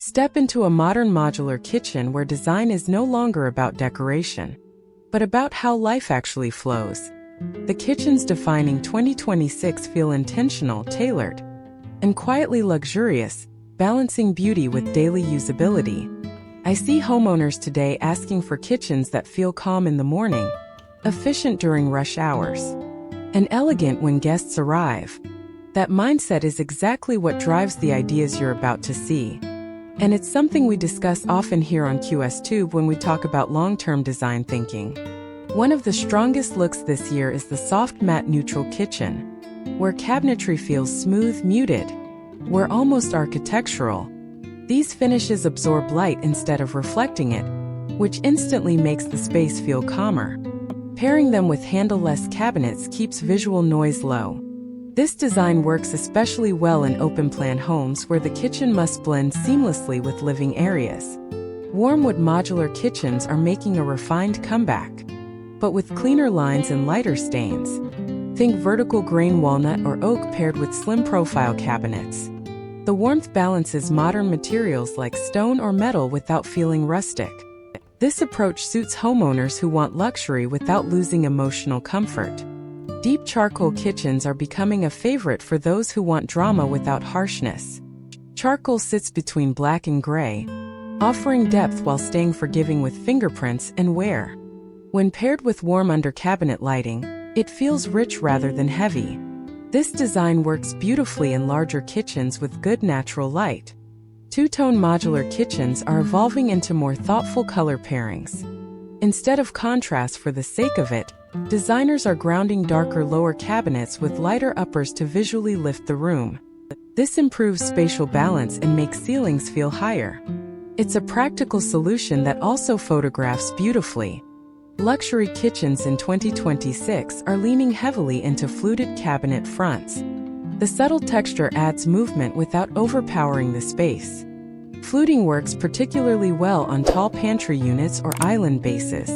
Step into a modern modular kitchen where design is no longer about decoration, but about how life actually flows. The kitchens defining 2026 feel intentional, tailored, and quietly luxurious, balancing beauty with daily usability. I see homeowners today asking for kitchens that feel calm in the morning, efficient during rush hours, and elegant when guests arrive. That mindset is exactly what drives the ideas you're about to see. And it's something we discuss often here on QSTube when we talk about long-term design thinking. One of the strongest looks this year is the soft matte neutral kitchen, where cabinetry feels smooth, muted, where almost architectural. These finishes absorb light instead of reflecting it, which instantly makes the space feel calmer. Pairing them with handle-less cabinets keeps visual noise low. This design works especially well in open-plan homes where the kitchen must blend seamlessly with living areas. Warm wood modular kitchens are making a refined comeback, but with cleaner lines and lighter stains. Think vertical grain walnut or oak paired with slim profile cabinets. The warmth balances modern materials like stone or metal without feeling rustic. This approach suits homeowners who want luxury without losing emotional comfort. Deep charcoal kitchens are becoming a favorite for those who want drama without harshness. Charcoal sits between black and gray, offering depth while staying forgiving with fingerprints and wear. When paired with warm under-cabinet lighting, it feels rich rather than heavy. This design works beautifully in larger kitchens with good natural light. Two-tone modular kitchens are evolving into more thoughtful color pairings. Instead of contrast for the sake of it, designers are grounding darker lower cabinets with lighter uppers to visually lift the room. This improves spatial balance and makes ceilings feel higher. It's a practical solution that also photographs beautifully. Luxury kitchens in 2026 are leaning heavily into fluted cabinet fronts. The subtle texture adds movement without overpowering the space. Fluting works particularly well on tall pantry units or island bases.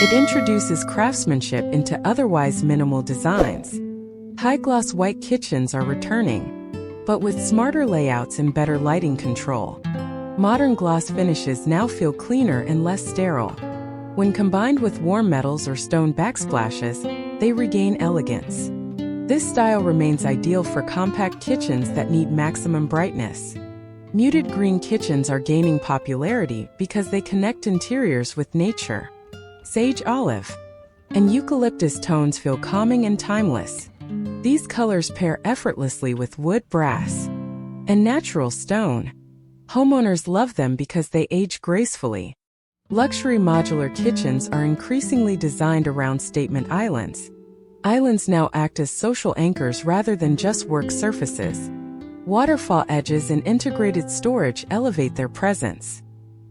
It introduces craftsmanship into otherwise minimal designs. High-gloss white kitchens are returning, but with smarter layouts and better lighting control. Modern gloss finishes now feel cleaner and less sterile. When combined with warm metals or stone backsplashes, they regain elegance. This style remains ideal for compact kitchens that need maximum brightness. Muted green kitchens are gaining popularity because they connect interiors with nature. Sage olive and eucalyptus tones feel calming and timeless. These colors pair effortlessly with wood, brass, and natural stone. Homeowners love them because they age gracefully. Luxury modular kitchens are increasingly designed around statement islands. Islands now act as social anchors rather than just work surfaces. Waterfall edges and integrated storage elevate their presence.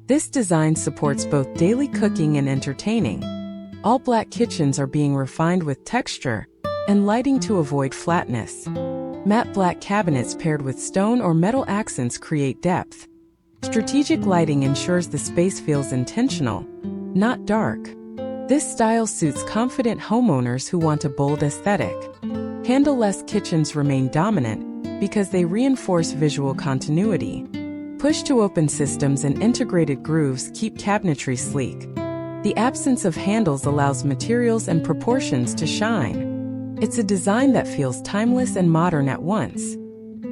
This design supports both daily cooking and entertaining. All black kitchens are being refined with texture and lighting to avoid flatness. Matte black cabinets paired with stone or metal accents create depth. Strategic lighting ensures the space feels intentional, not dark. This style suits confident homeowners who want a bold aesthetic. Handle-less kitchens remain dominant because they reinforce visual continuity. Push-to-open systems and integrated grooves keep cabinetry sleek. The absence of handles allows materials and proportions to shine. It's a design that feels timeless and modern at once.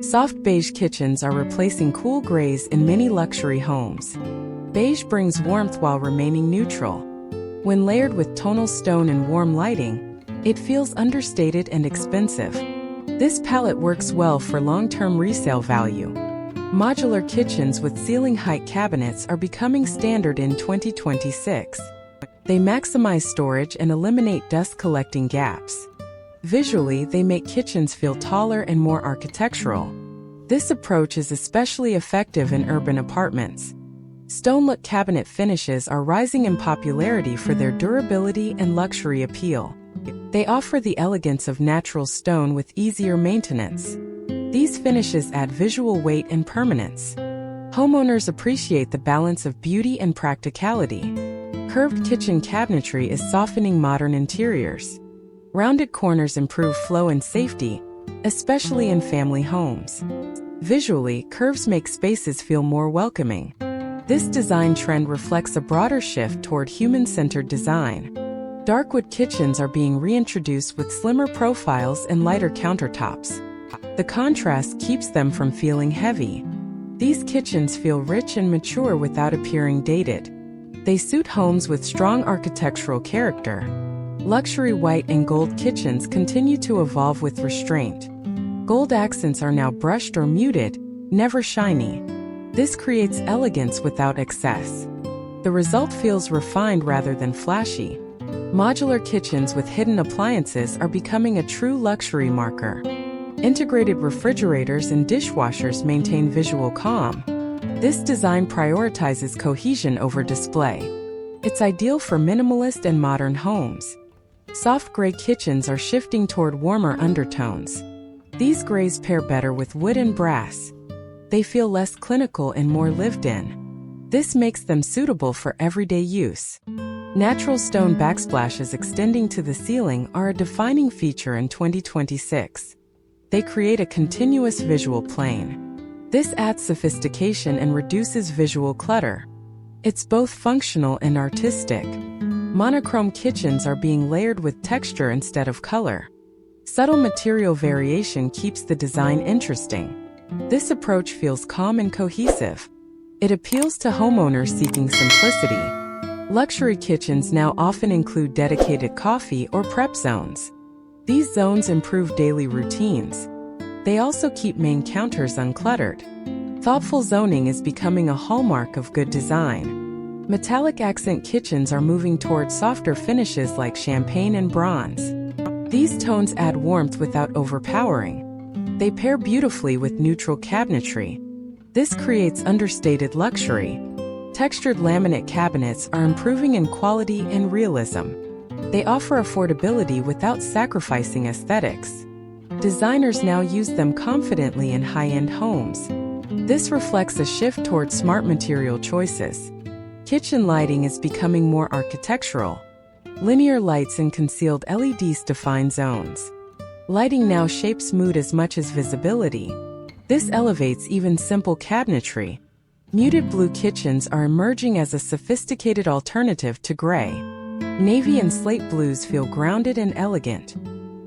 Soft beige kitchens are replacing cool grays in many luxury homes. Beige brings warmth while remaining neutral. When layered with tonal stone and warm lighting, it feels understated and expensive. This palette works well for long-term resale value. Modular kitchens with ceiling height cabinets are becoming standard in 2026. They maximize storage and eliminate dust-collecting gaps. Visually, they make kitchens feel taller and more architectural. This approach is especially effective in urban apartments. Stone-look cabinet finishes are rising in popularity for their durability and luxury appeal. They offer the elegance of natural stone with easier maintenance. These finishes add visual weight and permanence. Homeowners appreciate the balance of beauty and practicality. Curved kitchen cabinetry is softening modern interiors. Rounded corners improve flow and safety, especially in family homes. Visually, curves make spaces feel more welcoming. This design trend reflects a broader shift toward human-centered design. Darkwood kitchens are being reintroduced with slimmer profiles and lighter countertops. The contrast keeps them from feeling heavy. These kitchens feel rich and mature without appearing dated. They suit homes with strong architectural character. Luxury white and gold kitchens continue to evolve with restraint. Gold accents are now brushed or muted, never shiny. This creates elegance without excess. The result feels refined rather than flashy. Modular kitchens with hidden appliances are becoming a true luxury marker. Integrated refrigerators and dishwashers maintain visual calm. This design prioritizes cohesion over display. It's ideal for minimalist and modern homes. Soft gray kitchens are shifting toward warmer undertones. These grays pair better with wood and brass. They feel less clinical and more lived in. This makes them suitable for everyday use. Natural stone backsplashes extending to the ceiling are a defining feature in 2026. They create a continuous visual plane. This adds sophistication and reduces visual clutter. It's both functional and artistic. Monochrome kitchens are being layered with texture instead of color. Subtle material variation keeps the design interesting. This approach feels calm and cohesive. It appeals to homeowners seeking simplicity. Luxury kitchens now often include dedicated coffee or prep zones. These zones improve daily routines. They also keep main counters uncluttered. Thoughtful zoning is becoming a hallmark of good design. Metallic accent kitchens are moving toward softer finishes like champagne and bronze. These tones add warmth without overpowering. They pair beautifully with neutral cabinetry. This creates understated luxury. Textured laminate cabinets are improving in quality and realism. They offer affordability without sacrificing aesthetics. Designers now use them confidently in high-end homes. This reflects a shift toward smart material choices. Kitchen lighting is becoming more architectural. Linear lights and concealed LEDs define zones. Lighting now shapes mood as much as visibility. This elevates even simple cabinetry. Muted blue kitchens are emerging as a sophisticated alternative to gray. Navy and slate blues feel grounded and elegant.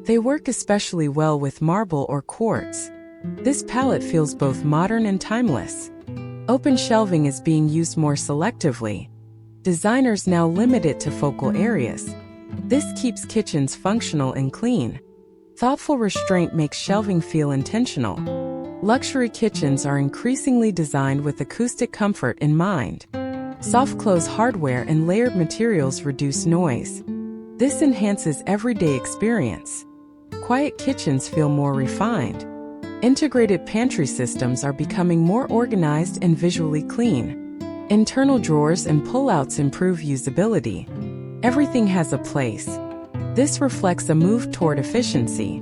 They work especially well with marble or quartz. This palette feels both modern and timeless. Open shelving is being used more selectively. Designers now limit it to focal areas. This keeps kitchens functional and clean. Thoughtful restraint makes shelving feel intentional. Luxury kitchens are increasingly designed with acoustic comfort in mind. Soft-close hardware and layered materials reduce noise. This enhances everyday experience. Quiet kitchens feel more refined. Integrated pantry systems are becoming more organized and visually clean. Internal drawers and pullouts improve usability. Everything has a place. This reflects a move toward efficiency.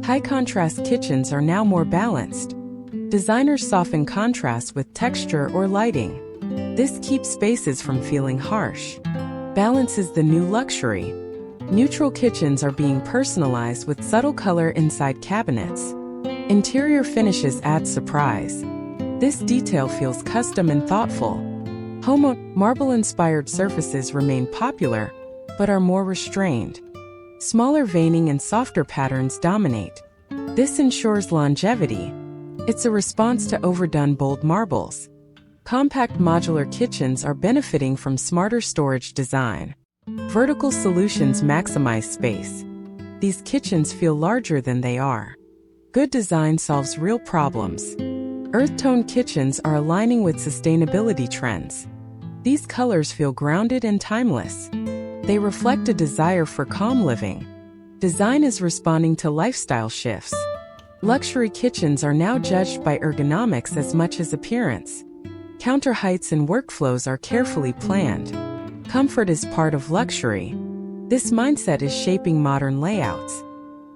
High-contrast kitchens are now more balanced. Designers soften contrast with texture or lighting. This keeps spaces from feeling harsh. Balance is the new luxury. Neutral kitchens are being personalized with subtle color inside cabinets. Interior finishes add surprise. This detail feels custom and thoughtful. Marble-inspired surfaces remain popular, but are more restrained. Smaller veining and softer patterns dominate. This ensures longevity. It's a response to overdone bold marbles. Compact modular kitchens are benefiting from smarter storage design. Vertical solutions maximize space. These kitchens feel larger than they are. Good design solves real problems. Earth-tone kitchens are aligning with sustainability trends. These colors feel grounded and timeless. They reflect a desire for calm living. Design is responding to lifestyle shifts. Luxury kitchens are now judged by ergonomics as much as appearance. Counter heights and workflows are carefully planned. Comfort is part of luxury. This mindset is shaping modern layouts.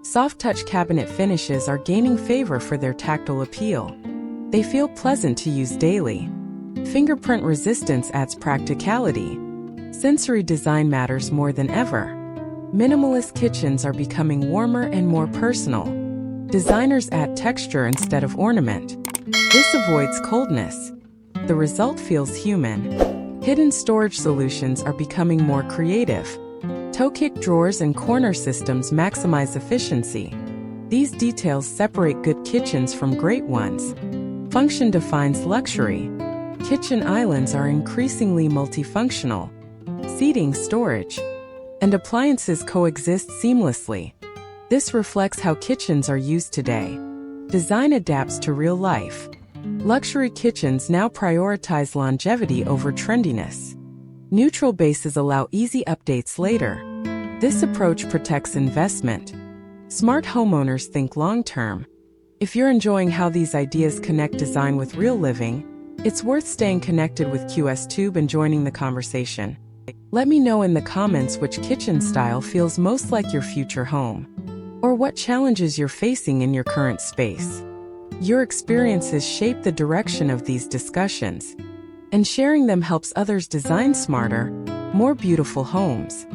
Soft-touch cabinet finishes are gaining favor for their tactile appeal. They feel pleasant to use daily. Fingerprint resistance adds practicality. Sensory design matters more than ever. Minimalist kitchens are becoming warmer and more personal. Designers add texture instead of ornament. This avoids coldness. The result feels human. Hidden storage solutions are becoming more creative. Toe-kick drawers and corner systems maximize efficiency. These details separate good kitchens from great ones. Function defines luxury. Kitchen islands are increasingly multifunctional. Seating, storage, and appliances coexist seamlessly. This reflects how kitchens are used today. Design adapts to real life. Luxury kitchens now prioritize longevity over trendiness. Neutral bases allow easy updates later. This approach protects investment. Smart homeowners think long-term. If you're enjoying how these ideas connect design with real living, it's worth staying connected with QSTube and joining the conversation. Let me know in the comments which kitchen style feels most like your future home, or what challenges you're facing in your current space. Your experiences shape the direction of these discussions, and sharing them helps others design smarter, more beautiful homes.